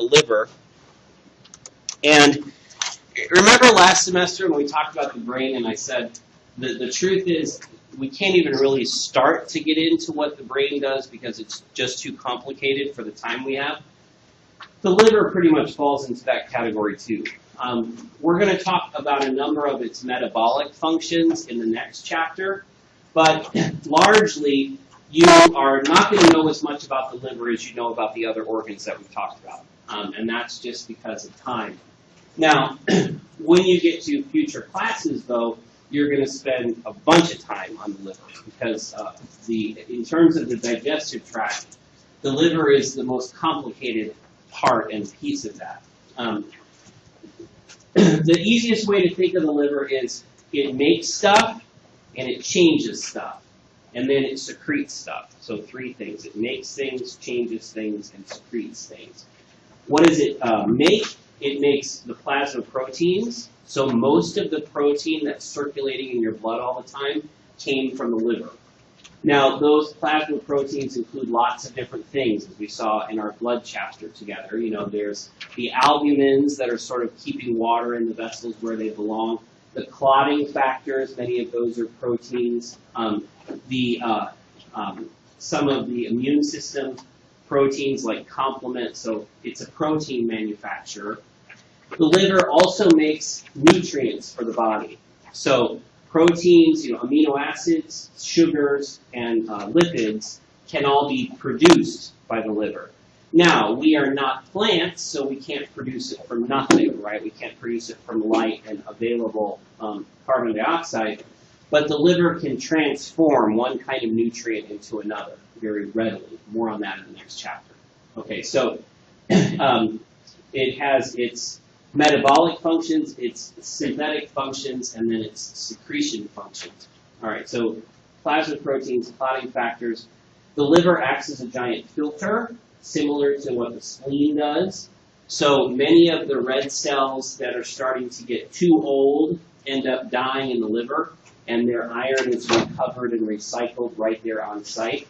the liver. And remember last semester when we talked about the brain and I said the truth is we can't even really start to get into what the brain does because it's just too complicated for the time we have. The liver pretty much falls into that category too. We're going to talk about a number of its metabolic functions in the next chapter, but largely you are not going to know as much about the liver as you know about the other organs that we've talked about, and that's just because of time. Now, when you get to future classes, though, you're going to spend a bunch of time on the liver because in terms of the digestive tract, the liver is the most complicated part and piece of that. The easiest way to think of the liver is it makes stuff and it changes stuff, and then it secretes stuff. So three things. It makes things, changes things, and secretes things. What does it make? It makes the plasma proteins. So most of the protein that's circulating in your blood all the time came from the liver. Now, those plasma proteins include lots of different things, as we saw in our blood chapter together. You know, there's the albumins that are sort of keeping water in the vessels where they belong. The clotting factors, many of those are proteins. Some of the immune system proteins like complement, so it's a protein manufacturer. The liver also makes nutrients for the body. So proteins, amino acids, sugars, and lipids can all be produced by the liver. Now, we are not plants, so we can't produce it from nothing, right? We can't produce it from light and available carbon dioxide, but the liver can transform one kind of nutrient into another very readily. More on that in the next chapter. Okay, so it has its metabolic functions, its synthetic functions, and then its secretion functions. All right, so plasma proteins, clotting factors. The liver acts as a giant filter, similar to what the spleen does. So many of the red cells that are starting to get too old end up dying in the liver, and their iron is recovered and recycled right there on site.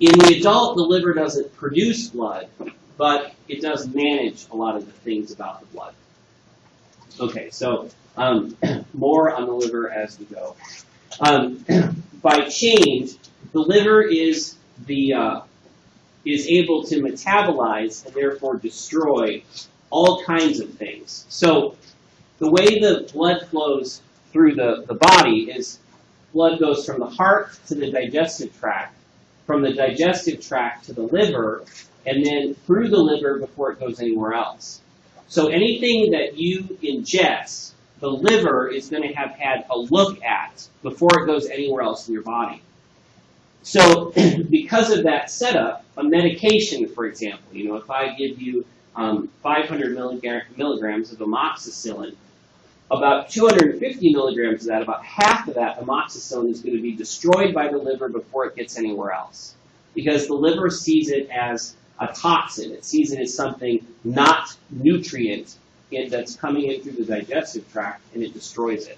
In the adult, the liver doesn't produce blood, but it does manage a lot of the things about the blood. Okay, so more on the liver as we go. By change, the liver is able to metabolize and therefore destroy all kinds of things. So the way the blood flows through the body is blood goes from the heart to the digestive tract, from the digestive tract to the liver, and then through the liver before it goes anywhere else. So anything that you ingest, the liver is going to have had a look at before it goes anywhere else in your body. So because of that setup, a medication, for example, if I give you 500 milligrams of amoxicillin, about 250 milligrams of that, about half of that amoxicillin is going to be destroyed by the liver before it gets anywhere else. Because the liver sees it as a toxin. It sees it as something not nutrient that's coming in through the digestive tract, and it destroys it.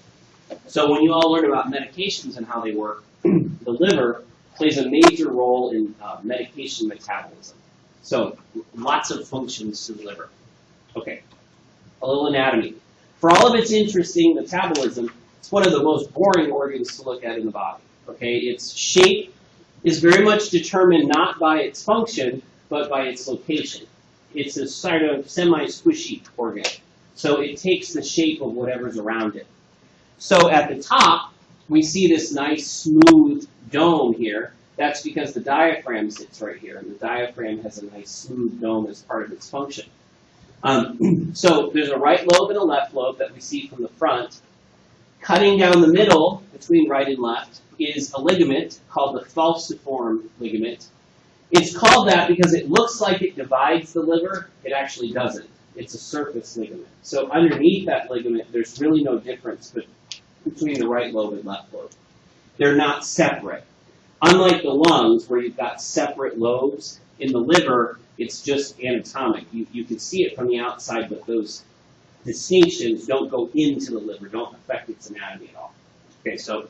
So when you all learn about medications and how they work, the liver plays a major role in medication metabolism. So lots of functions to the liver. Okay, a little anatomy. For all of its interesting metabolism, it's one of the most boring organs to look at in the body. Okay, its shape is very much determined not by its function, but by its location. It's a sort of semi-squishy organ. So it takes the shape of whatever's around it. So at the top, we see this nice smooth dome here. That's because the diaphragm sits right here, and the diaphragm has a nice smooth dome as part of its function. So there's a right lobe and a left lobe that we see from the front. Cutting down the middle between right and left is a ligament called the falciform ligament. It's called that because it looks like it divides the liver. It actually doesn't. It's a surface ligament. So underneath that ligament, there's really no difference between the right lobe and left lobe. They're not separate. Unlike the lungs, where you've got separate lobes, in the liver, it's just anatomic. You can see it from the outside, but those distinctions don't go into the liver, don't affect its anatomy at all. Okay, so,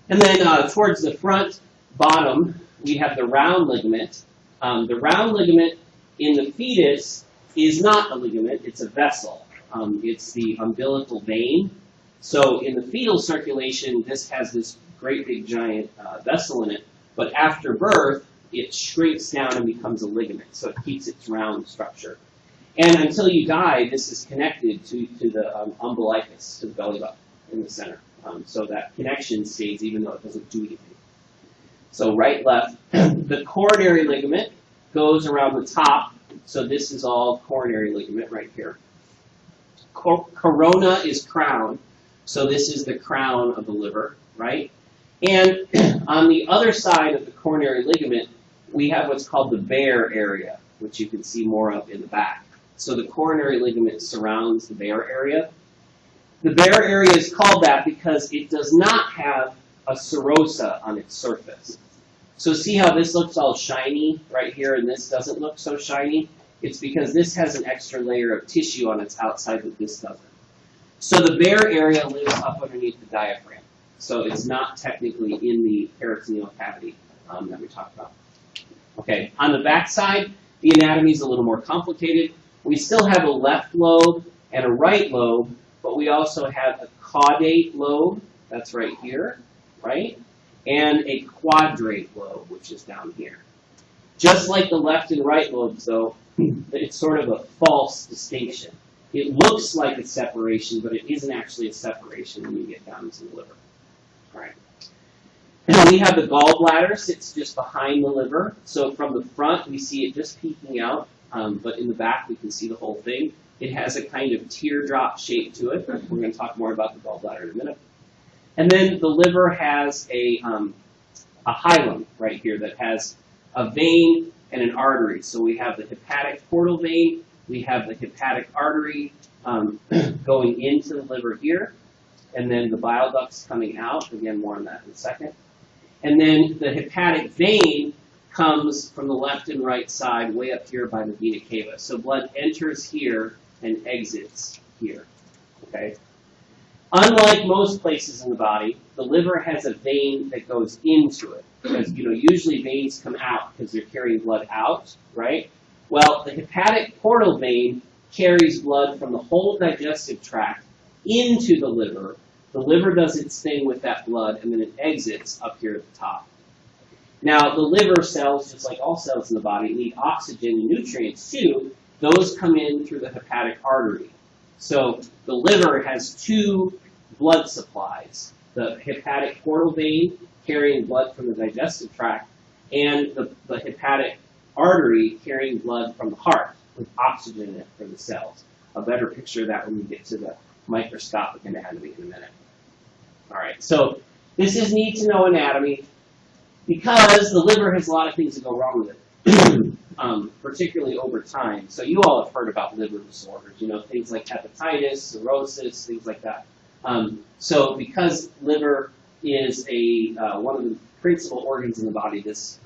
and then towards the front bottom, we have the round ligament. The round ligament in the fetus is not a ligament, it's a vessel. It's the umbilical vein. So in the fetal circulation, this has this great big giant vessel in it, but after birth, it shrinks down and becomes a ligament, so it keeps its round structure. And until you die, this is connected to the umbilicus, to the belly button in the center. So that connection stays even though it doesn't do anything. So right, left. The coronary ligament goes around the top, so this is all coronary ligament right here. Corona is crown, so this is the crown of the liver, right? And on the other side of the coronary ligament, we have what's called the Bair area, which you can see more of in the back. So the coronary ligament surrounds the Bair area. The Bair area is called that because it does not have a serosa on its surface. So see how this looks all shiny right here and this doesn't look so shiny? It's because this has an extra layer of tissue on its outside that this doesn't. So the Bair area lives up underneath the diaphragm. So it's not technically in the peritoneal cavity that we talked about. Okay, on the back side, the anatomy is a little more complicated. We still have a left lobe and a right lobe, but we also have a caudate lobe, that's right here, right? And a quadrate lobe, which is down here. Just like the left and right lobes, though, it's sort of a false distinction. It looks like a separation, but it isn't actually a separation when you get down to the liver. All right. Now we have the gallbladder, sits just behind the liver. So from the front, we see it just peeking out, but in the back, we can see the whole thing. It has a kind of teardrop shape to it. We're going to talk more about the gallbladder in a minute. And then the liver has a hilum right here that has a vein and an artery. So we have the hepatic portal vein, we have the hepatic artery going into the liver here, and then the bile ducts coming out. Again, more on that in a second. And then the hepatic vein comes from the left and right side way up here by the vena cava. So blood enters here and exits here. Okay? Unlike most places in the body, the liver has a vein that goes into it. Because, usually veins come out because they're carrying blood out, right? Well, the hepatic portal vein carries blood from the whole digestive tract into the liver. The liver does its thing with that blood, and then it exits up here at the top. Now, the liver cells, just like all cells in the body, need oxygen and nutrients too. Those come in through the hepatic artery. So the liver has two blood supplies, the hepatic portal vein carrying blood from the digestive tract, and the hepatic artery carrying blood from the heart with oxygen in it for the cells. A better picture of that when we get to the microscopic anatomy in a minute. All right, so this is need to know anatomy because the liver has a lot of things that go wrong with it, particularly over time. So you all have heard about liver disorders, things like hepatitis, cirrhosis, things like that. So because liver is one of the principal organs in the body, this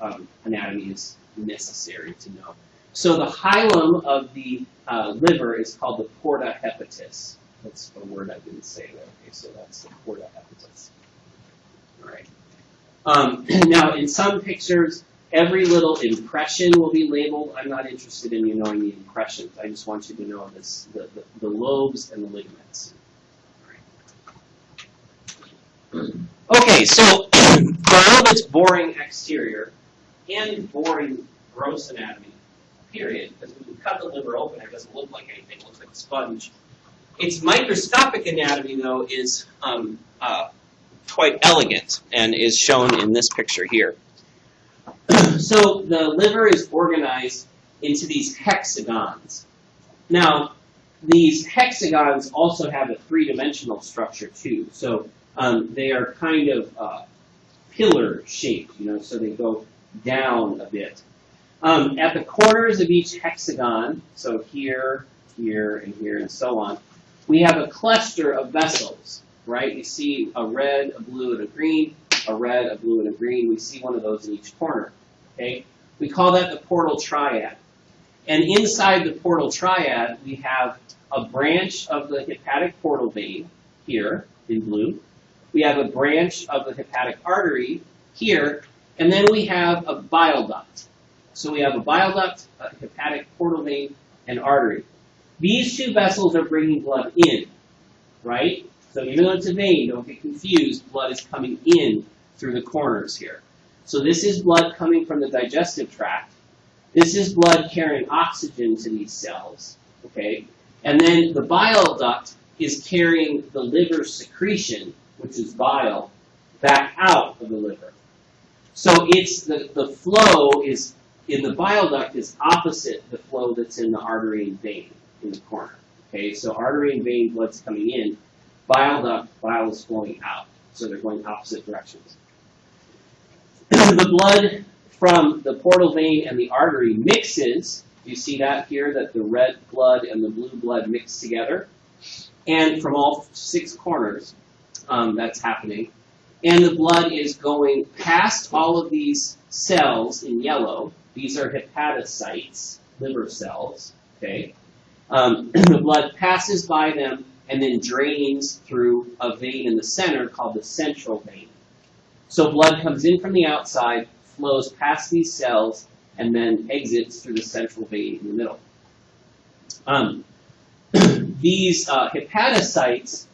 anatomy is necessary to know. So the hilum of the liver is called the porta hepatis. That's a word I didn't say there. Okay, so that's the porta hepatis. All right. Now, in some pictures, every little impression will be labeled. I'm not interested in you knowing the impressions. I just want you to know this, the lobes and the ligaments. Okay, so for all its boring exterior and boring gross anatomy, period, because when you cut the liver open, it doesn't look like anything. It looks like a sponge. Its microscopic anatomy, though, is quite elegant and is shown in this picture here. So the liver is organized into these hexagons. Now, these hexagons also have a three-dimensional structure, too. So they are kind of pillar-shaped, so they go down a bit. At the corners of each hexagon, so here, here, and here, and so on, we have a cluster of vessels, right? You see a red, a blue, and a green, a red, a blue, and a green. We see one of those in each corner, okay? We call that the portal triad. And inside the portal triad, we have a branch of the hepatic portal vein here in blue. We have a branch of the hepatic artery here, and then we have a bile duct. So we have a bile duct, a hepatic portal vein, and artery. These two vessels are bringing blood in, right? So even though it's a vein, don't get confused, blood is coming in through the corners here. So this is blood coming from the digestive tract. This is blood carrying oxygen to these cells, okay? And then the bile duct is carrying the liver secretion, which is bile, back out of the liver. So it's the flow is in the bile duct is opposite the flow that's in the artery and vein in the corner. Okay, so artery and vein blood's coming in, bile duct, bile is flowing out. So they're going opposite directions. The blood from the portal vein and the artery mixes. You see that here, that the red blood and the blue blood mix together. And from all 6 corners, that's happening. And the blood is going past all of these cells in yellow. These are hepatocytes, liver cells. Okay, the blood passes by them and then drains through a vein in the center called the central vein. So blood comes in from the outside, flows past these cells, and then exits through the central vein in the middle. These hepatocytes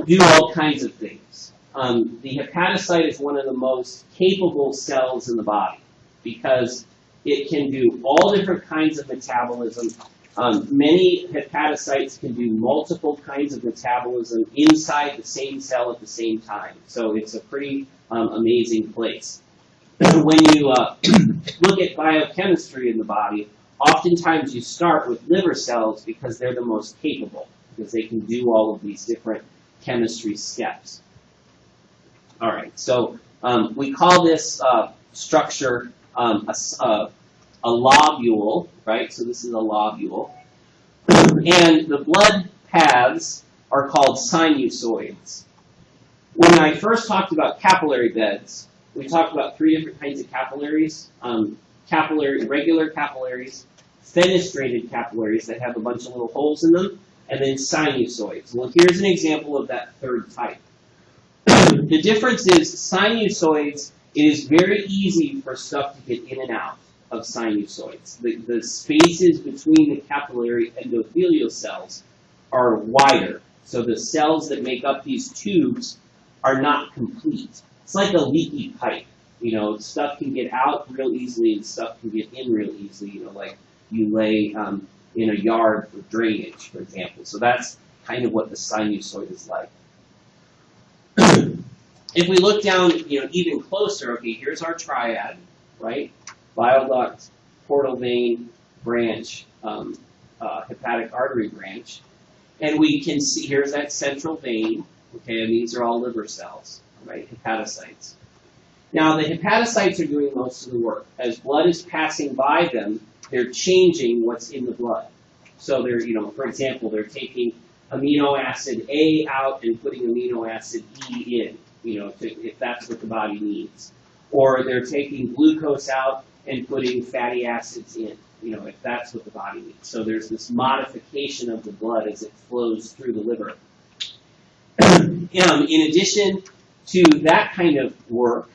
do all kinds of things. The hepatocyte is one of the most capable cells in the body because it can do all different kinds of metabolism. Many hepatocytes can do multiple kinds of metabolism inside the same cell at the same time. So it's a pretty amazing place. When you look at biochemistry in the body, oftentimes you start with liver cells because they're the most capable, because they can do all of these different chemistry steps. All right, so we call this structure a lobule, right? So this is a lobule. And the blood paths are called sinusoids. When I first talked about capillary beds, we talked about 3 different kinds of capillaries. Regular capillaries, fenestrated capillaries that have a bunch of little holes in them, and then sinusoids. Well, here's an example of that third type. The difference is sinusoids, it is very easy for stuff to get in and out of sinusoids. The spaces between the capillary endothelial cells are wider. So the cells that make up these tubes are not complete. It's like a leaky pipe. You know, stuff can get out real easily and stuff can get in real easily. You know, like you lay in a yard for drainage, for example. So that's kind of what the sinusoid is like. If we look down, you know, even closer, okay, here's our triad, right? Bile duct, portal vein, branch, hepatic artery branch. And we can see, here's that central vein, okay, and these are all liver cells, right, hepatocytes. Now, the hepatocytes are doing most of the work. As blood is passing by them, they're changing what's in the blood. So they're, you know, for example, they're taking amino acid A out and putting amino acid E in, you know, if that's what the body needs. Or they're taking glucose out and putting fatty acids in, you know, if that's what the body needs. So there's this modification of the blood as it flows through the liver. In addition to that kind of work,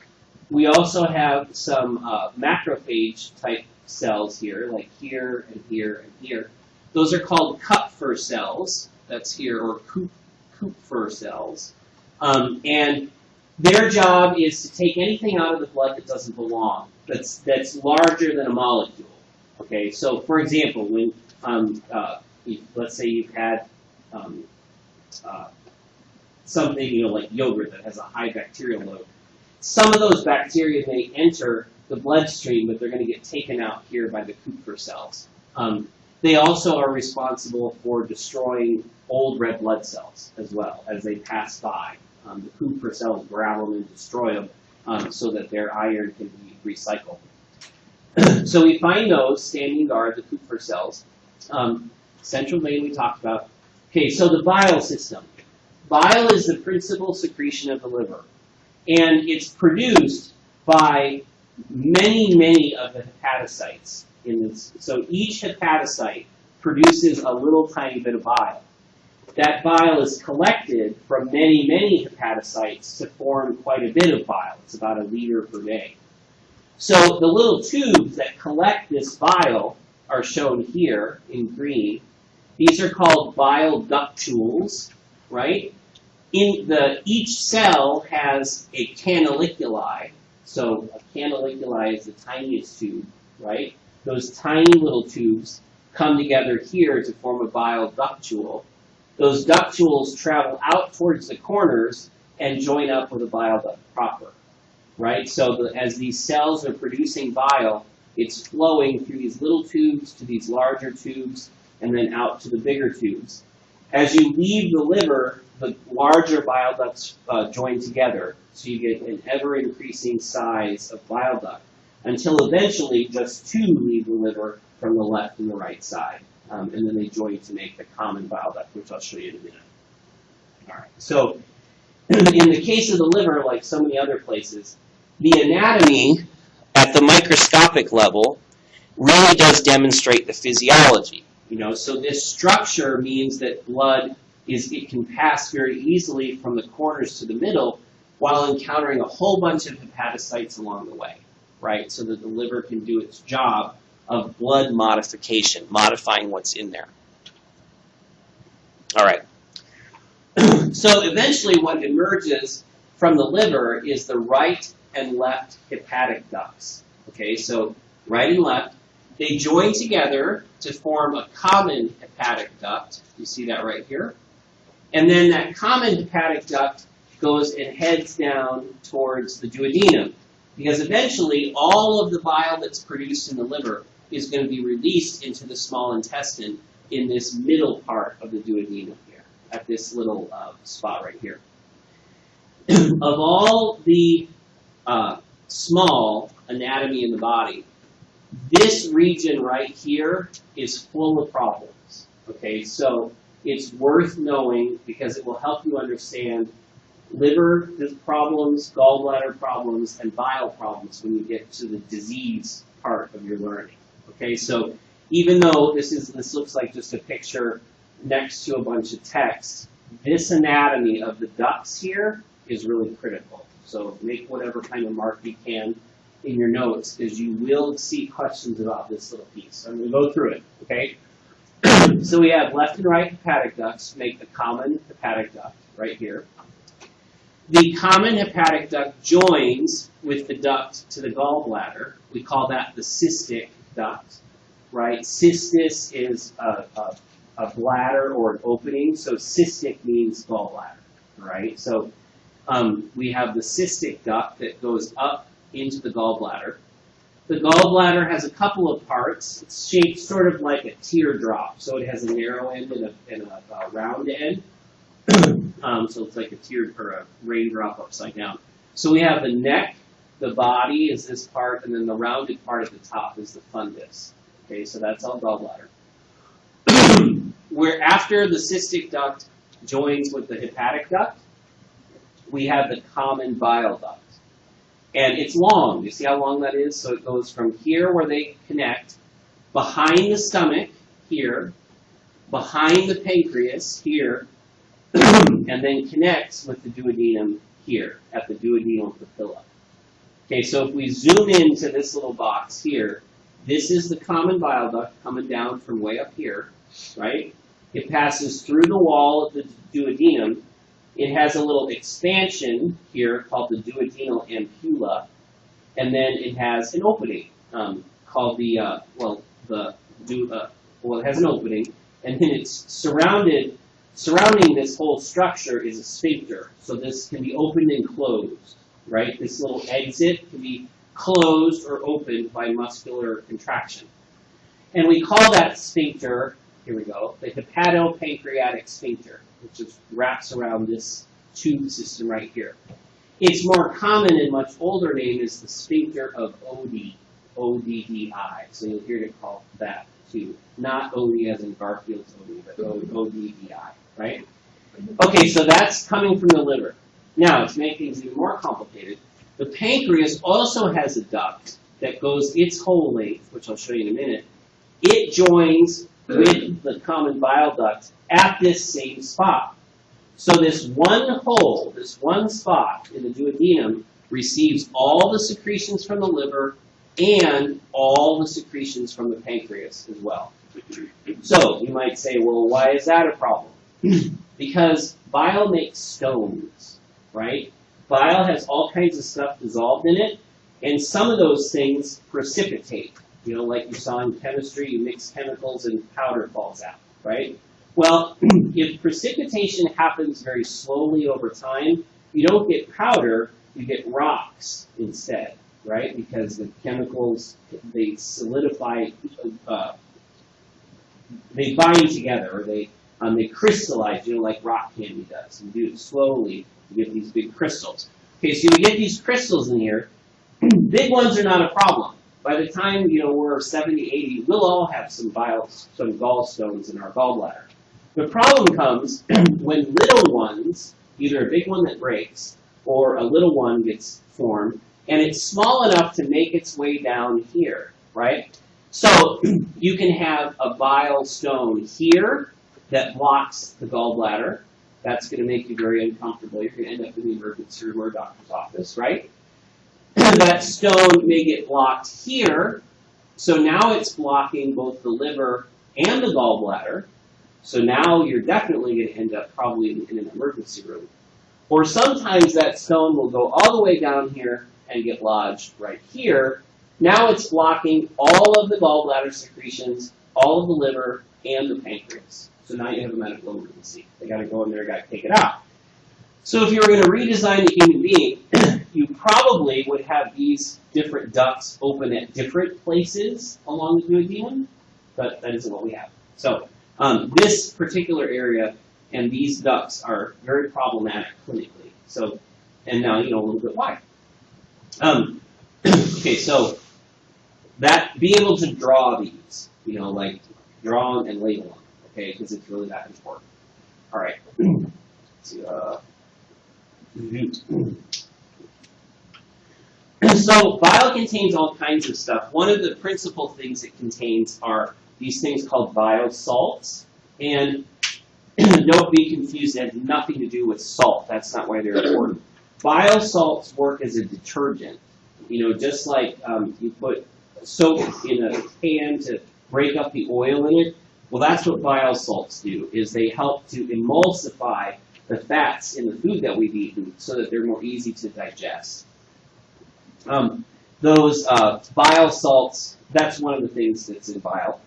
we also have some macrophage type cells here, like here and here and here. Those are called Kupffer cells. That's here, or Kupffer cells. And their job is to take anything out of the blood that doesn't belong, that's larger than a molecule. Okay, so for example, when let's say you've had something, you know, like yogurt that has a high bacterial load. Some of those bacteria may enter the bloodstream, but they're going to get taken out here by the Kupffer cells. They also are responsible for destroying old red blood cells as well as they pass by. The Kupffer cells grab them and destroy them so that their iron can be recycled. So we find those standing guard, the Kupffer cells. Central vein we talked about. Okay, so the bile system. Bile is the principal secretion of the liver. And it's produced by many, many of the hepatocytes in this. So each hepatocyte produces a little tiny bit of bile. That bile is collected from many, many hepatocytes to form quite a bit of bile. It's about 1 liter per day. So the little tubes that collect this bile are shown here in green. These are called bile ductules, right? Each cell has a canaliculi. So a canaliculi is the tiniest tube, right? Those tiny little tubes come together here to form a bile ductule. Those ductules travel out towards the corners and join up with a bile duct proper, right? So as these cells are producing bile, it's flowing through these little tubes to these larger tubes and then out to the bigger tubes. As you leave the liver, the larger bile ducts join together, so you get an ever-increasing size of bile duct, until eventually just two leave the liver from the left and the right side. And then they join to make the common bile duct, which I'll show you in a minute. All right. So in the case of the liver, like so many other places, the anatomy at the microscopic level really does demonstrate the physiology. So this structure means that blood it can pass very easily from the corners to the middle while encountering a whole bunch of hepatocytes along the way, right? So that the liver can do its job of blood modification, modifying what's in there. All right. So eventually what emerges from the liver is the right and left hepatic ducts. Okay, so right and left, they join together to form a common hepatic duct. You see that right here. And then that common hepatic duct goes and heads down towards the duodenum, because eventually all of the bile that's produced in the liver is going to be released into the small intestine in this middle part of the duodenum here, at this little spot right here. Of all the small anatomy in the body, this region right here is full of problems. Okay, so it's worth knowing because it will help you understand liver problems, gallbladder problems, and bile problems when you get to the disease part of your learning. Okay, so even though this looks like just a picture next to a bunch of text, this anatomy of the ducts here is really critical. So make whatever kind of mark you can in your notes, because you will see questions about this little piece. So I'm going to go through it, okay? So we have left and right hepatic ducts make the common hepatic duct right here. The common hepatic duct joins with the duct to the gallbladder. We call that the cystic duct, right? Cystis is a bladder or an opening, so cystic means gallbladder, right? So we have the cystic duct that goes up into the gallbladder. The gallbladder has a couple of parts. It's shaped sort of like a teardrop, so it has a narrow end and a round end. So it's like a tear or a raindrop upside down. So we have the neck, the body is this part, and then the rounded part at the top is the fundus. Okay, so that's all gallbladder. Where after the cystic duct joins with the hepatic duct, we have the common bile duct. And it's long. You see how long that is? So it goes from here where they connect, behind the stomach here, behind the pancreas here, and then connects with the duodenum here at the duodenal papilla. Okay, so if we zoom into this little box here, this is the common bile duct coming down from way up here, right? It passes through the wall of the duodenum. It has a little expansion here called the duodenal ampulla, and then it has an opening called it has an opening, and then it's surrounding this whole structure is a sphincter. So this can be opened and closed, right? This little exit can be closed or opened by muscular contraction. And we call that sphincter, here we go, the hepatopancreatic sphincter, which just wraps around this tube system right here. Its more common and much older name is the sphincter of Oddi, O-D-D-I. So you'll hear it called that too. Not Oddi as in Garfield's Oddi, but O-D-D-I, right? Okay, so that's coming from the liver. Now, to make things even more complicated, the pancreas also has a duct that goes its whole length, which I'll show you in a minute. It joins with the common bile duct at this same spot. So this one hole, this one spot in the duodenum receives all the secretions from the liver and all the secretions from the pancreas as well. So you might say, well, why is that a problem? Because bile makes stones, right? Bile has all kinds of stuff dissolved in it, and some of those things precipitate. You know, like you saw in chemistry, you mix chemicals and powder falls out, right? Well, if precipitation happens very slowly over time, you don't get powder, you get rocks instead, right? Because the chemicals, they solidify, they bind together, or they crystallize, you know, like rock candy does. You do it slowly, you get these big crystals. Okay, so you get these crystals in here. Big ones are not a problem. By the time, you know, we're 70, 80, we'll all have some gallstones in our gallbladder. The problem comes when little ones, either a big one that breaks or a little one gets formed, and it's small enough to make its way down here, right? So you can have a bile stone here that blocks the gallbladder. That's going to make you very uncomfortable. You're going to end up in the emergency room or doctor's office, right? That stone may get blocked here, so now it's blocking both the liver and the gallbladder. So now you're definitely going to end up probably in an emergency room. Or sometimes that stone will go all the way down here and get lodged right here. Now it's blocking all of the gallbladder secretions, all of the liver, and the pancreas. So now you have a medical emergency. They got to go in there, got to take it out. So if you were going to redesign the human being, you probably would have these different ducts open at different places along the duodenum, but that isn't what we have. So this particular area and these ducts are very problematic clinically. So, and now you know a little bit why. Okay, so that be able to draw these, you know, like draw them and label them, okay, because it's really that important. All right. Let's see, so bile contains all kinds of stuff. One of the principal things it contains are these things called bile salts. And don't be confused, it has nothing to do with salt. That's not why they're important. Bile salts work as a detergent. You know, just like you put soap in a pan to break up the oil in it. Well, that's what bile salts do, is they help to emulsify the fats in the food that we've eaten so that they're more easy to digest. Those bile salts, that's one of the things that's in bile.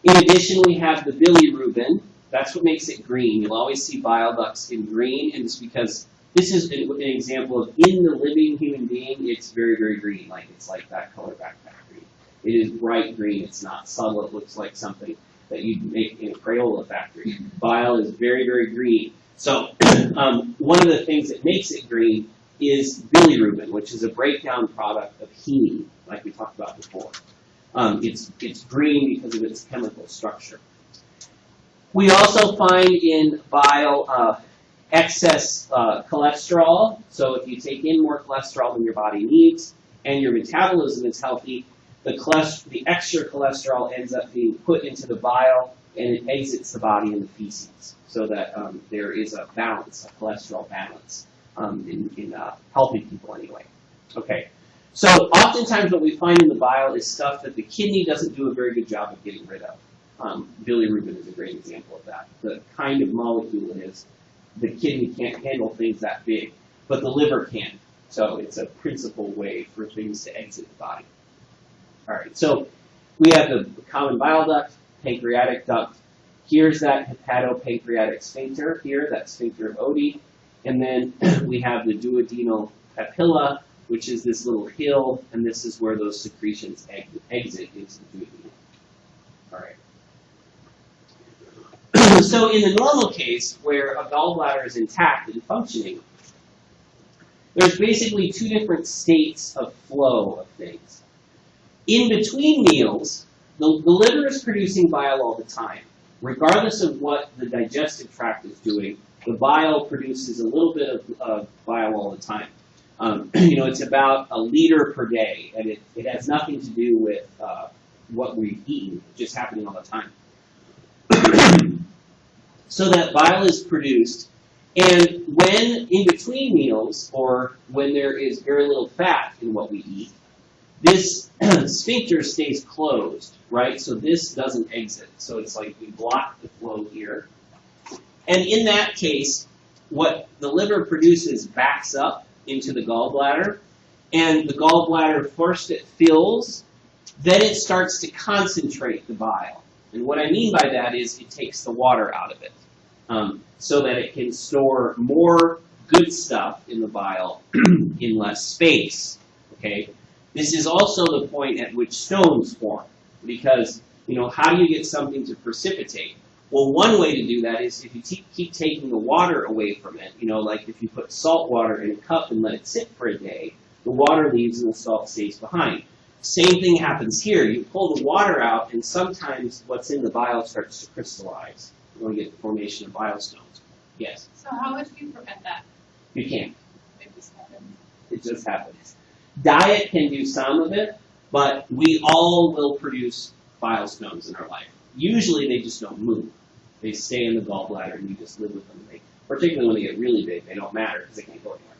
In addition, we have the bilirubin. That's what makes it green. You'll always see bile ducts in green, and it's because this is an example of in the living human being, it's very, very green. Like it's like that color backpack green. It is bright green. It's not subtle. It looks like something that you'd make in a Crayola factory. Bile is very, very green. So one of the things that makes it green is bilirubin, which is a breakdown product of heme, like we talked about before. It's green because of its chemical structure. We also find in bile excess cholesterol. So if you take in more cholesterol than your body needs and your metabolism is healthy, the extra cholesterol ends up being put into the bile and it exits the body in the feces, so that there is a balance, a cholesterol balance in healthy people anyway. Okay, so oftentimes what we find in the bile is stuff that the kidney doesn't do a very good job of getting rid of. Bilirubin is a great example of that. The kind of molecule it is, the kidney can't handle things that big, but the liver can. So it's a principal way for things to exit the body. All right, so we have the common bile duct, pancreatic duct. Here's that hepatopancreatic sphincter here, that sphincter of Oddi. And then we have the duodenal papilla, which is this little hill, and this is where those secretions exit into the duodenum. All right. So in the normal case, where a gallbladder is intact and functioning, there's basically two different states of flow of things. In between meals, the liver is producing bile all the time. Regardless of what the digestive tract is doing, the bile produces a little bit of bile all the time. You know, it's about 1 liter per day, and it has nothing to do with what we've eaten. It's just happening all the time. So that bile is produced, and when in between meals, or when there is very little fat in what we eat, this sphincter stays closed, right? So this doesn't exit. So it's like we block the flow here. And in that case, what the liver produces backs up into the gallbladder. And the gallbladder, first it fills, then it starts to concentrate the bile. And what I mean by that is it takes the water out of it so that it can store more good stuff in the bile in less space. Okay? This is also the point at which stones form, because, how do you get something to precipitate? Well, one way to do that is if you keep taking the water away from it, like if you put salt water in a cup and let it sit for a day, the water leaves and the salt stays behind. Same thing happens here. You pull the water out, and sometimes what's in the bile starts to crystallize. You're going to get the formation of bile stones. Yes? So how would you prevent that? You can't. It just happens. It just happens. Diet can do some of it, but we all will produce bile stones in our life. Usually they just don't move. They stay in the gallbladder, and you just live with them. Particularly when they get really big, they don't matter because they can't go anywhere.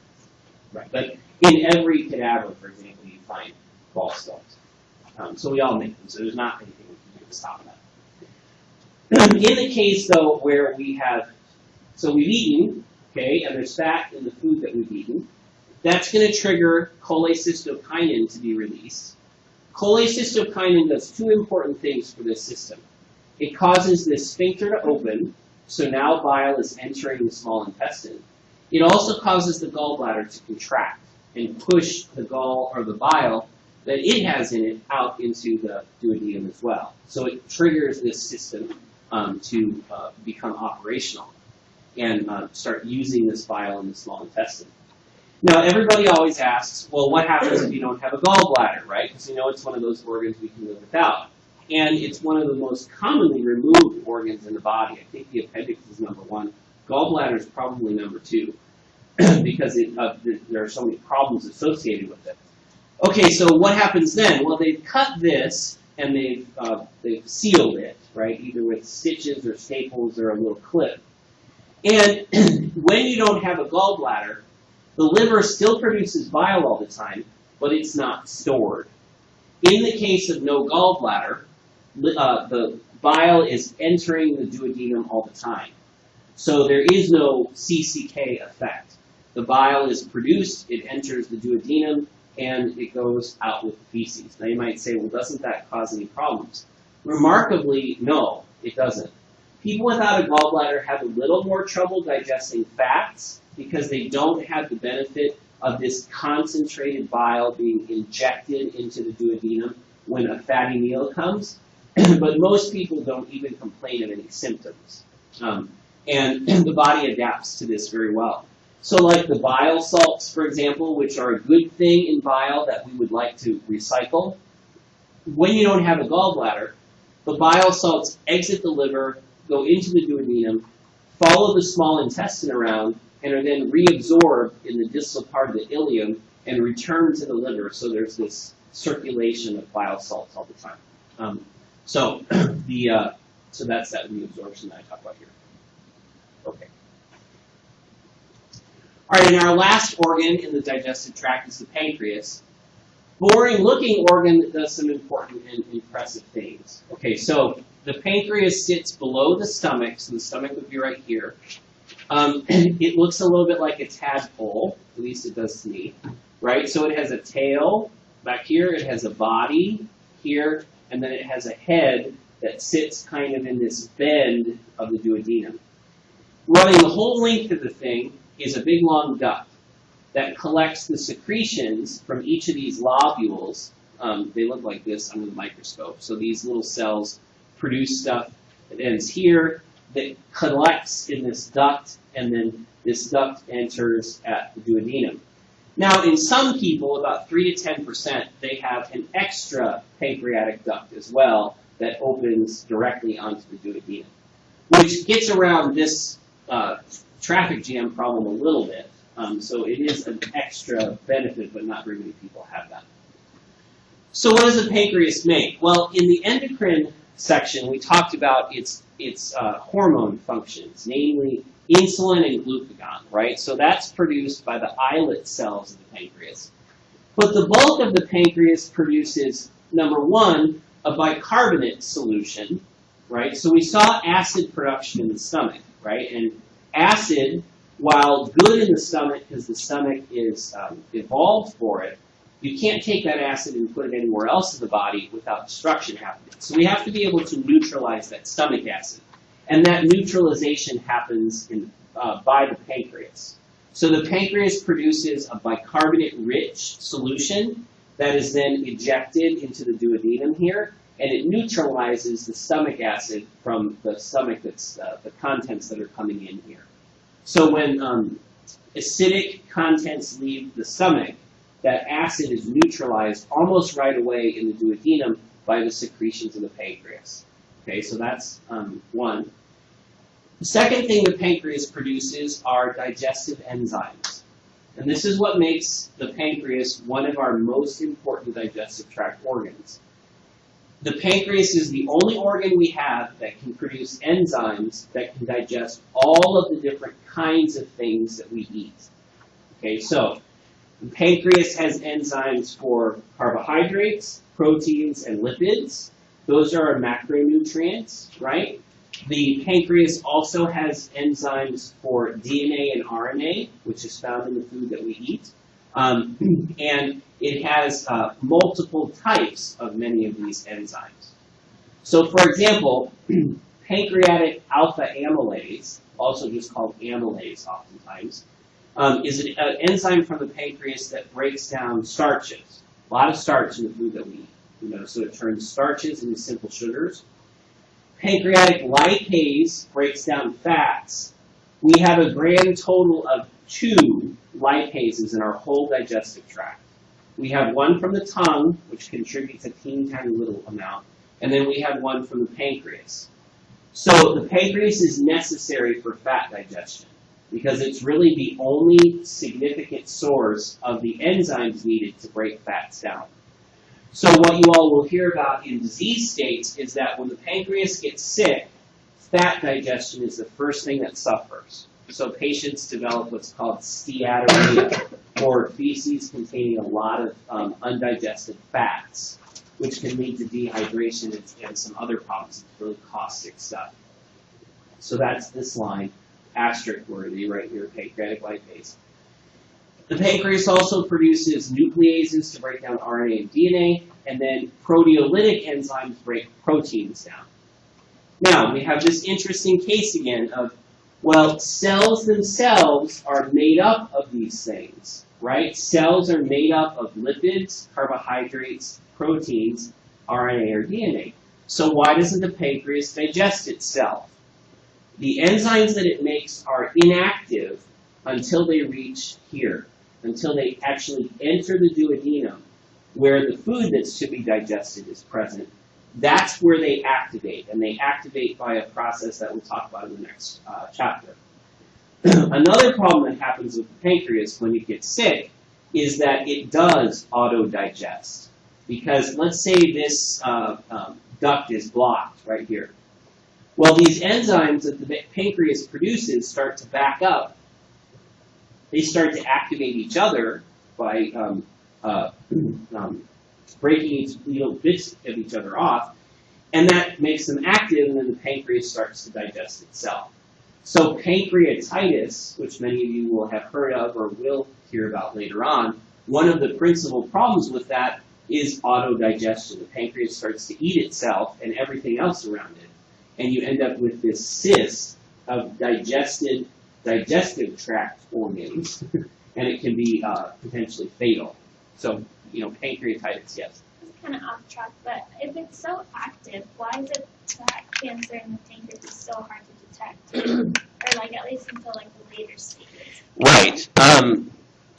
Right. But in every cadaver, for example, you find gallstones. So we all make them, so there's not anything we can do to stop that. In the case, though, where we've eaten, okay, and there's fat in the food that we've eaten, that's going to trigger cholecystokinin to be released. Cholecystokinin does two important things for this system. It causes this sphincter to open, so now bile is entering the small intestine. It also causes the gallbladder to contract and push the gall or the bile that it has in it out into the duodenum as well. So it triggers this system to become operational and start using this bile in the small intestine. Now, everybody always asks, well, what happens if you don't have a gallbladder, right? Because it's one of those organs we can live without. And it's one of the most commonly removed organs in the body. I think the appendix is number 1. Gallbladder is probably number 2 because there are so many problems associated with it. Okay, so what happens then? Well, they've cut this and they've sealed it, right? Either with stitches or staples or a little clip. And when you don't have a gallbladder, the liver still produces bile all the time, but it's not stored. In the case of no gallbladder, the bile is entering the duodenum all the time. So there is no CCK effect. The bile is produced, it enters the duodenum, and it goes out with the feces. Now you might say, well, doesn't that cause any problems? Remarkably, no, it doesn't. People without a gallbladder have a little more trouble digesting fats because they don't have the benefit of this concentrated bile being injected into the duodenum when a fatty meal comes. But most people don't even complain of any symptoms. And the body adapts to this very well. So like the bile salts, for example, which are a good thing in bile that we would like to recycle, when you don't have a gallbladder, the bile salts exit the liver, go into the duodenum, follow the small intestine around, and are then reabsorbed in the distal part of the ileum and return to the liver. So there's this circulation of bile salts all the time. So that's that reabsorption that I talked about here. Okay. All right, and our last organ in the digestive tract is the pancreas. Boring-looking organ that does some important and impressive things. Okay, so the pancreas sits below the stomach, so the stomach would be right here. It looks a little bit like a tadpole, at least it does to me, right? So it has a tail back here, it has a body here, and then it has a head that sits kind of in this bend of the duodenum. Running the whole length of the thing is a big long duct that collects the secretions from each of these lobules. They look like this under the microscope. So these little cells produce stuff that ends here, that collects in this duct, and then this duct enters at the duodenum. Now, in some people, about 3 to 10%, they have an extra pancreatic duct as well that opens directly onto the duodenum, which gets around this traffic jam problem a little bit. So it is an extra benefit, but not very many people have that. So what does the pancreas make? Well, in the endocrine section, we talked about its hormone functions, namely insulin and glucagon, right? So that's produced by the islet cells of the pancreas. But the bulk of the pancreas produces, number one, a bicarbonate solution, right? So we saw acid production in the stomach, right? And acid, while good in the stomach because the stomach is evolved for it, you can't take that acid and put it anywhere else in the body without destruction happening. So we have to be able to neutralize that stomach acid. And that neutralization happens by the pancreas. So the pancreas produces a bicarbonate-rich solution that is then ejected into the duodenum here, and it neutralizes the stomach acid from the stomach that's the contents that are coming in here. So when acidic contents leave the stomach, that acid is neutralized almost right away in the duodenum by the secretions of the pancreas. Okay, so that's one. The second thing the pancreas produces are digestive enzymes. And this is what makes the pancreas one of our most important digestive tract organs. The pancreas is the only organ we have that can produce enzymes that can digest all of the different kinds of things that we eat. Okay, so the pancreas has enzymes for carbohydrates, proteins, and lipids. Those are our macronutrients, right? The pancreas also has enzymes for DNA and RNA, which is found in the food that we eat. And it has multiple types of many of these enzymes. So, for example, pancreatic alpha amylase, also just called amylase oftentimes, is an enzyme from the pancreas that breaks down starches. A lot of starch in the food that we eat. So it turns starches into simple sugars. Pancreatic lipase breaks down fats. We have a grand total of 2 lipases in our whole digestive tract. We have one from the tongue, which contributes a teeny tiny little amount, and then we have one from the pancreas. So the pancreas is necessary for fat digestion because it's really the only significant source of the enzymes needed to break fats down. So what you all will hear about in disease states is that when the pancreas gets sick, fat digestion is the first thing that suffers. So patients develop what's called steatorrhea, or feces containing a lot of undigested fats, which can lead to dehydration and some other problems. It's really caustic stuff. So that's this line, asterisk worthy right here, pancreatic lipase. The pancreas also produces nucleases to break down RNA and DNA, and then proteolytic enzymes break proteins down. Now, we have this interesting case again of, well, cells themselves are made up of these things, right? Cells are made up of lipids, carbohydrates, proteins, RNA, or DNA. So why doesn't the pancreas digest itself? The enzymes that it makes are inactive until they reach here, until they actually enter the duodenum, where the food that's to be digested is present. That's where they activate, and they activate by a process that we'll talk about in the next chapter. Another problem that happens with the pancreas when it gets sick is that it does auto-digest. Because let's say this duct is blocked right here. Well, these enzymes that the pancreas produces start to back up. They start to activate each other by breaking bits of each other off, and that makes them active, and then the pancreas starts to digest itself. So pancreatitis, which many of you will have heard of or will hear about later on, one of the principal problems with that is autodigestion. The pancreas starts to eat itself and everything else around it, and you end up with this cyst of digestive tract organs, and it can be potentially fatal. So, pancreatitis, yes. It's kind of off track, but if it's so active, why is it that cancer in the pancreas is so hard to detect? Or at least until the later stages? Right.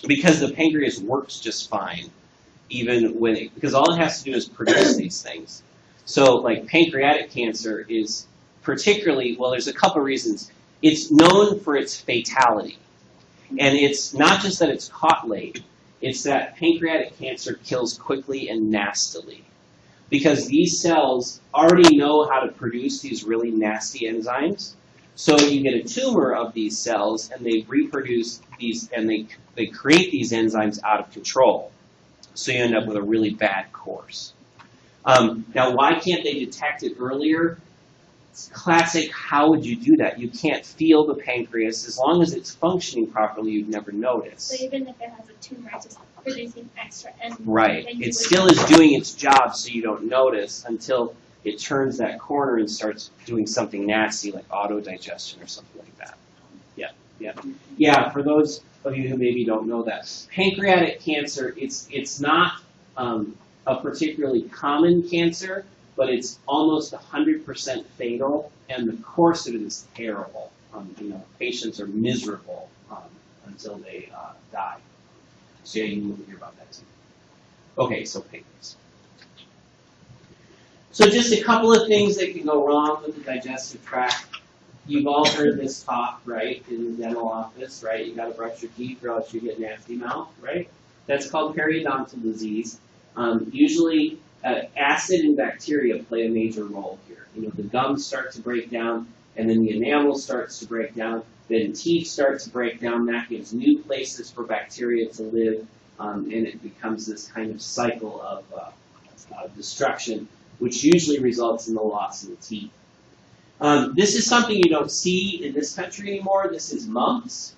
Because the pancreas works just fine, even because all it has to do is produce these things. So, pancreatic cancer is particularly, well, there's a couple reasons. It's known for its fatality. And it's not just that it's caught late, it's that pancreatic cancer kills quickly and nastily. Because these cells already know how to produce these really nasty enzymes. So you get a tumor of these cells, and they reproduce these, and they create these enzymes out of control. So you end up with a really bad course. Now, why can't they detect it earlier? It's classic, how would you do that? You can't feel the pancreas. As long as it's functioning properly, you'd never notice. So even if it has a tumor, it's just producing extra enzymes. Right. then you It would- still is doing its job, so you don't notice until it turns that corner and starts doing something nasty like autodigestion or something like that. Yeah, for those of you who maybe don't know that, pancreatic cancer, it's not a particularly common cancer, but it's almost 100% fatal, and the course of it is terrible. Patients are miserable until they die. So yeah, you will hear about that too. Okay, so pancreas. So just a couple of things that can go wrong with the digestive tract. You've all heard this talk, right, in the dental office, right? You got to brush your teeth or else you get nasty mouth, right? That's called periodontal disease. Usually, acid and bacteria play a major role here. The gums start to break down, and then the enamel starts to break down. Then teeth start to break down. That gives new places for bacteria to live, and it becomes this kind of cycle of destruction, which usually results in the loss of the teeth. This is something you don't see in this country anymore. This is mumps.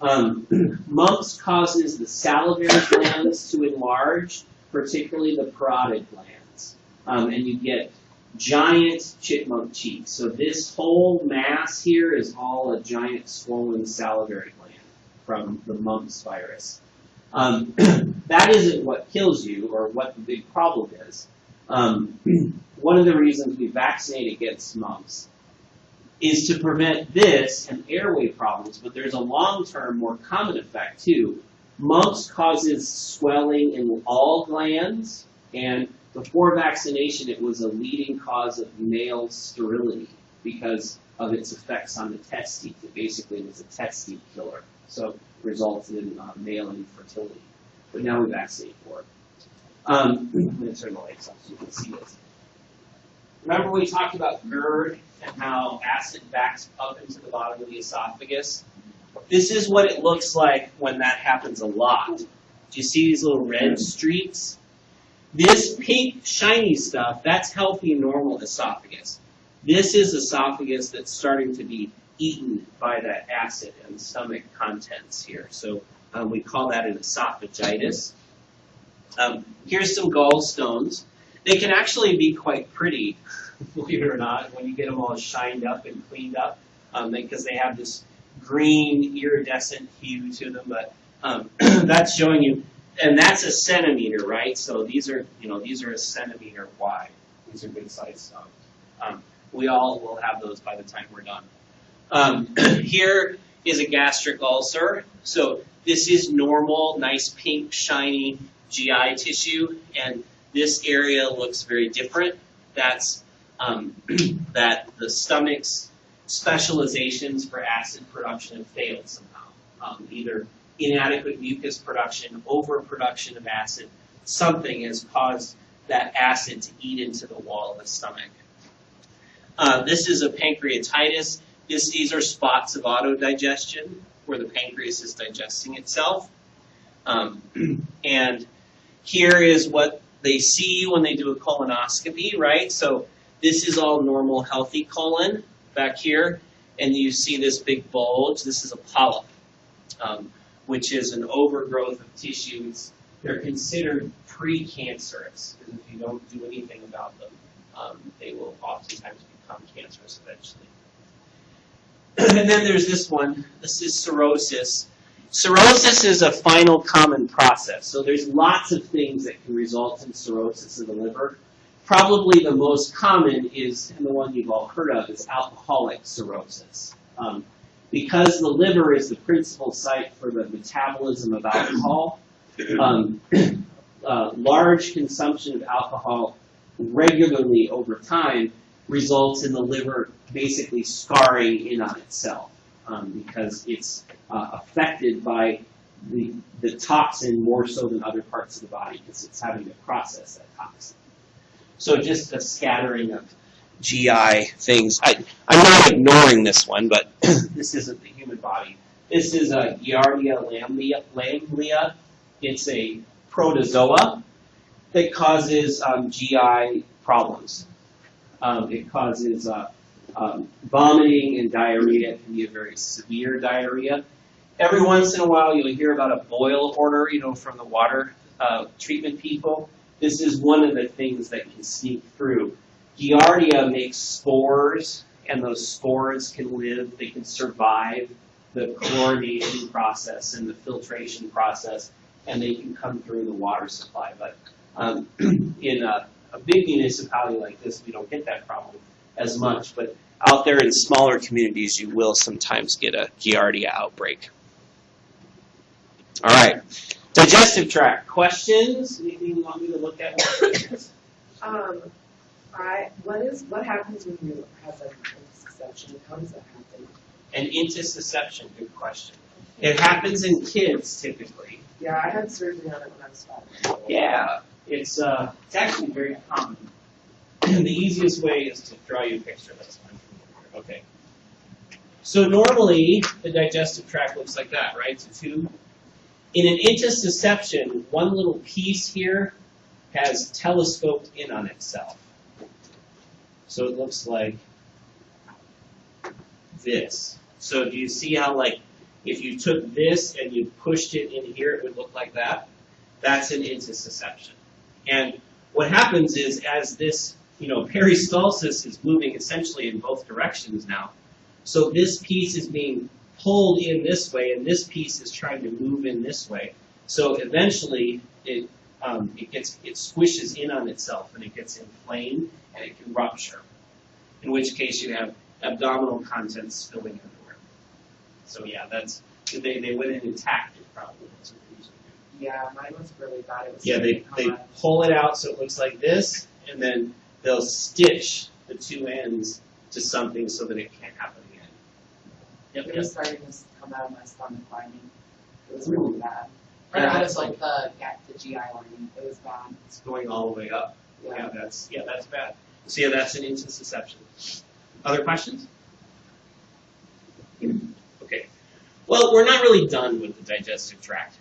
Mumps causes the salivary glands to enlarge, particularly the parotid glands. And you get giant chipmunk cheeks. So this whole mass here is all a giant swollen salivary gland from the mumps virus. That isn't what kills you or what the big problem is. One of the reasons we vaccinate against mumps is to prevent this and airway problems, but there's a long-term, more common effect too. Mumps causes swelling in all glands, and before vaccination it was a leading cause of male sterility because of its effects on the test teeth. It basically was a test teeth killer, so it resulted in male infertility. But now we vaccinate for it. I'm going to turn the lights off so you can see this. Remember we talked about GERD and how acid backs up into the bottom of the esophagus? This is what it looks like when that happens a lot. Do you see these little red streaks? This pink, shiny stuff, that's healthy, normal esophagus. This is esophagus that's starting to be eaten by that acid and stomach contents here. So we call that an esophagitis. Here's some gallstones. They can actually be quite pretty, believe it or not, when you get them all shined up and cleaned up, because they have this green iridescent hue to them. But that's showing you, and that's a centimeter, right? So these are a centimeter wide. These are good sized stones. We all will have those by the time we're done. Here is a gastric ulcer. So this is normal, nice pink, shiny GI tissue, and this area looks very different. That's that the stomach's specializations for acid production have failed somehow. Either inadequate mucus production, overproduction of acid, something has caused that acid to eat into the wall of the stomach. This is a pancreatitis. These are spots of autodigestion where the pancreas is digesting itself. And here is what they see when they do a colonoscopy, right? So this is all normal, healthy colon back here, and you see this big bulge. This is a polyp, which is an overgrowth of tissues. They're considered precancerous, because if you don't do anything about them, they will oftentimes become cancerous eventually. And then there's this one. This is cirrhosis. Cirrhosis is a final common process. So there's lots of things that can result in cirrhosis of the liver. Probably the most common is, and the one you've all heard of, is alcoholic cirrhosis. Because the liver is the principal site for the metabolism of alcohol, large consumption of alcohol regularly over time results in the liver basically scarring in on itself, because it's affected by the toxin more so than other parts of the body, because it's having to process that toxin. So just a scattering of GI things. I'm not ignoring this one, but this isn't the human body. This is a Giardia lamblia. It's a protozoa that causes GI problems. It causes vomiting and diarrhea. It can be a very severe diarrhea. Every once in a while, you'll hear about a boil order, from the water treatment people. This is one of the things that can sneak through. Giardia makes spores, and those spores can live. They can survive the chlorination process and the filtration process, and they can come through the water supply. But in a big municipality like this, we don't get that problem as much. But out there in smaller communities, you will sometimes get a Giardia outbreak. All right. Digestive tract. Questions? Anything you want me to look at? What happens when you have like intussusception? How does that happen? An intussusception, good question. It happens in kids typically. Yeah, I had surgery on it when I was 5. Yeah, it's actually very common. The easiest way is to draw you a picture. That's fine. Okay. So normally the digestive tract looks like that, right? It's a tube. In an intussusception, one little piece here has telescoped in on itself. So it looks like this. So do you see how, like, if you took this and you pushed it in here, it would look like that? That's an intussusception. And what happens is, as this, peristalsis is moving essentially in both directions now, so this piece is being pulled in this way, and this piece is trying to move in this way. So eventually, it squishes in on itself, and it gets inflamed, and it can rupture. In which case, you have abdominal contents spilling everywhere. So yeah, they went in and tacked it probably. That's what they usually do. Yeah, mine was really bad. It was they pull it out so it looks like this, and then they'll stitch the two ends to something so that it can't happen again. It was starting to come out of my stomach lining. It was really bad. Yeah, Or out that's of like the GI lining. It was bad. It's going all the way up. Yeah. That's bad. So yeah, that's an intussusception. Other questions? Okay. Well, we're not really done with the digestive tract.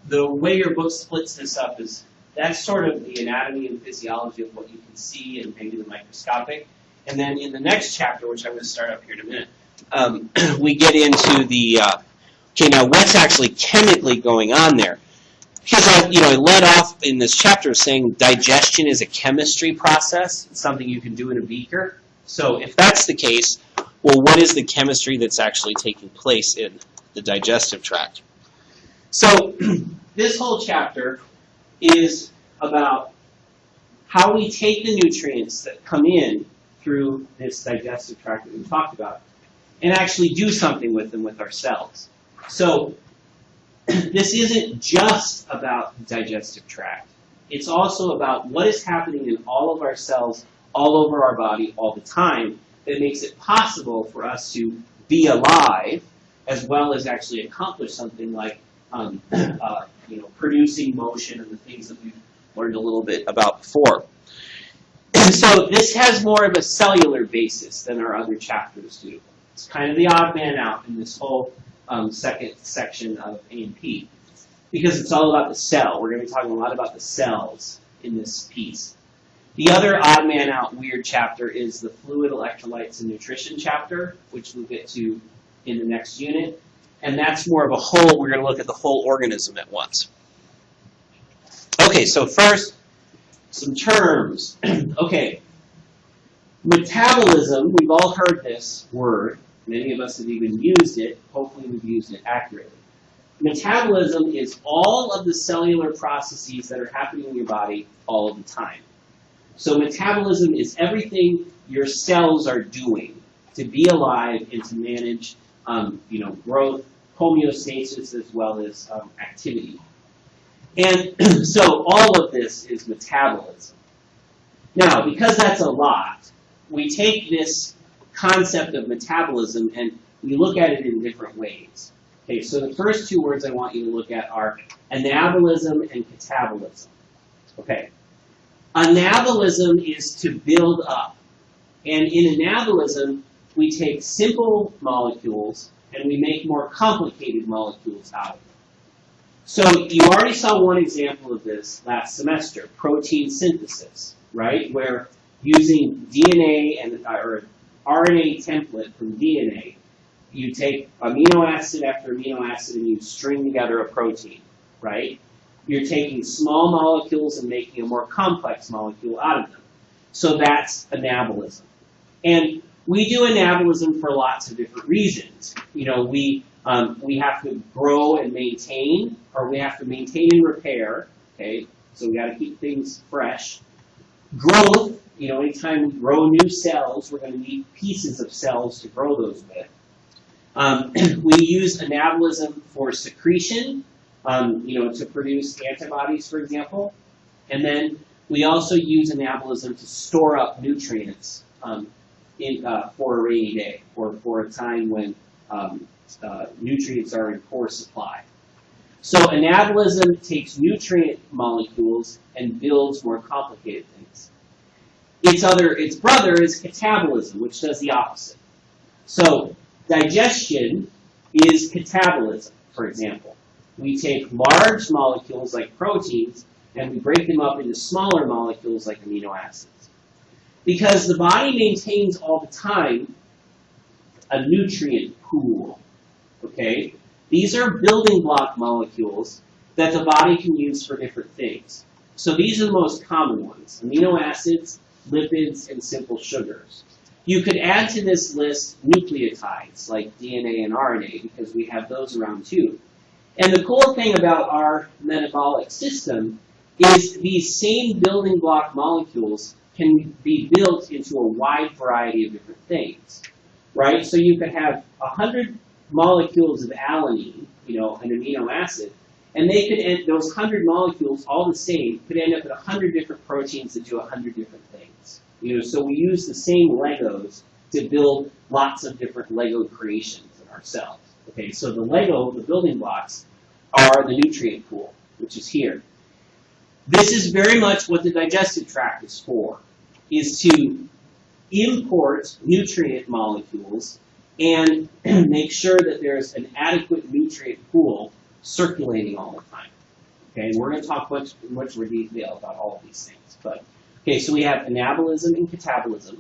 The way your book splits this up is that's sort of the anatomy and physiology of what you can see and maybe the microscopic. And then in the next chapter, which I'm going to start up here in a minute, we get into the, now what's actually chemically going on there? Because I led off in this chapter saying digestion is a chemistry process. It's something you can do in a beaker. So if that's the case, well, what is the chemistry that's actually taking place in the digestive tract? So this whole chapter is about how we take the nutrients that come in through this digestive tract that we talked about and actually do something with them with our cells. So this isn't just about the digestive tract. It's also about what is happening in all of our cells, all over our body, all the time, that makes it possible for us to be alive, as well as actually accomplish something like producing motion and the things that we've learned a little bit about before. So this has more of a cellular basis than our other chapters do. It's kind of the odd man out in this whole second section of A&P, because it's all about the cell. We're going to be talking a lot about the cells in this piece. The other odd man out weird chapter is the fluid, electrolytes, and nutrition chapter, which we'll get to in the next unit. And that's more of a whole, we're going to look at the whole organism at once. Okay, so first, some terms. Okay, metabolism, we've all heard this word. Many of us have even used it. Hopefully we've used it accurately. Metabolism is all of the cellular processes that are happening in your body all of the time. So metabolism is everything your cells are doing to be alive and to manage growth, homeostasis, as well as activity. And so all of this is metabolism. Now, because that's a lot, we take this concept of metabolism and we look at it in different ways. Okay, so the first two words I want you to look at are anabolism and catabolism. Okay, anabolism is to build up. And in anabolism, we take simple molecules and we make more complicated molecules out of them. So you already saw one example of this last semester, protein synthesis, right? Where using DNA or RNA template from DNA, you take amino acid after amino acid and you string together a protein, right? You're taking small molecules and making a more complex molecule out of them. So that's anabolism. And we do anabolism for lots of different reasons. You know, we have to grow and maintain, or we have to maintain and repair, okay? So we got to keep things fresh. Growth, you know, anytime we grow new cells, we're going to need pieces of cells to grow those with. We use anabolism for secretion, you know, to produce antibodies, for example. And then we also use anabolism to store up nutrients for a rainy day, or for a time when nutrients are in poor supply. So anabolism takes nutrient molecules and builds more complicated things. Its brother is catabolism, which does the opposite. So digestion is catabolism, for example. We take large molecules like proteins and we break them up into smaller molecules like amino acids. Because the body maintains all the time a nutrient pool, okay? These are building block molecules that the body can use for different things. So these are the most common ones: amino acids, lipids, and simple sugars. You could add to this list nucleotides like DNA and RNA, because we have those around too. And the cool thing about our metabolic system is these same building block molecules can be built into a wide variety of different things, right? So you could have 100 molecules of alanine, you know, an amino acid, and they could end, those 100 molecules, all the same, could end up in 100 different proteins that do 100 different things. You know, so we use the same Legos to build lots of different Lego creations in our cells. Okay, so the Lego, the building blocks, are the nutrient pool, which is here. This is very much what the digestive tract is for, is to import nutrient molecules and make sure that there's an adequate nutrient pool circulating all the time. Okay, we're going to talk much more detail about all of these things. But okay, so we have anabolism and catabolism,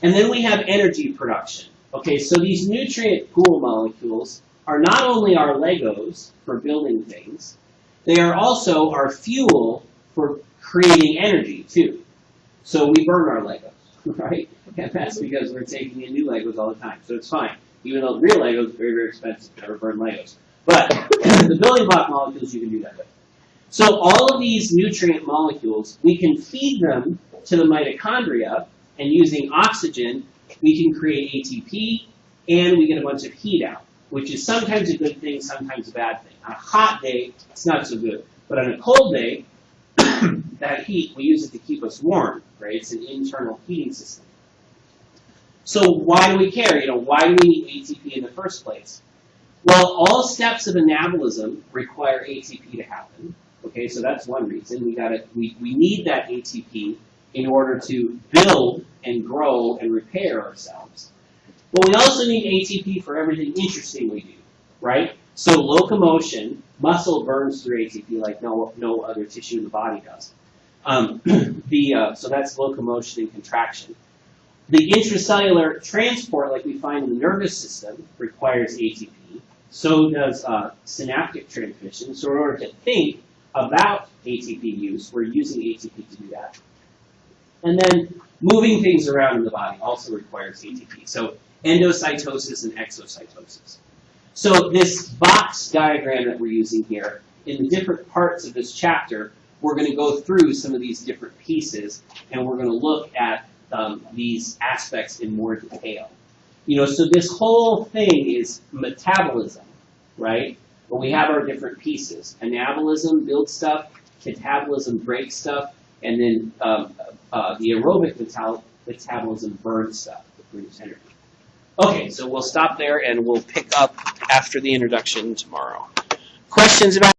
and then we have energy production. Okay, so these nutrient pool molecules are not only our Legos for building things, they are also our fuel for creating energy too. So we burn our Legos, right? And that's because we're taking in new Legos all the time. So it's fine. Even though real Legos are very, very expensive, never burn Legos. But the building block molecules, you can do that with. So all of these nutrient molecules, we can feed them to the mitochondria, and using oxygen, we can create ATP, and we get a bunch of heat out, which is sometimes a good thing, sometimes a bad thing. On a hot day, it's not so good. But on a cold day, that heat, we use it to keep us warm, right? It's an internal heating system. So why do we care? You know, why do we need ATP in the first place? Well, all steps of anabolism require ATP to happen. Okay, so that's one reason. We need that ATP in order to build and grow and repair ourselves. But we also need ATP for everything interesting we do, right? So locomotion, muscle burns through ATP like no other tissue in the body does. So that's locomotion and contraction. The intracellular transport, like we find in the nervous system, requires ATP. So does synaptic transmission. So in order to think about ATP use, we're using ATP to do that. And then moving things around in the body also requires ATP. So endocytosis and exocytosis. So this box diagram that we're using here, in the different parts of this chapter, we're going to go through some of these different pieces, and we're going to look at these aspects in more detail. You know, so this whole thing is metabolism, right? But we have our different pieces. Anabolism builds stuff, catabolism breaks stuff, and then the aerobic metabolism burns stuff to produce energy. Okay, so we'll stop there and we'll pick up after the introduction tomorrow. Questions about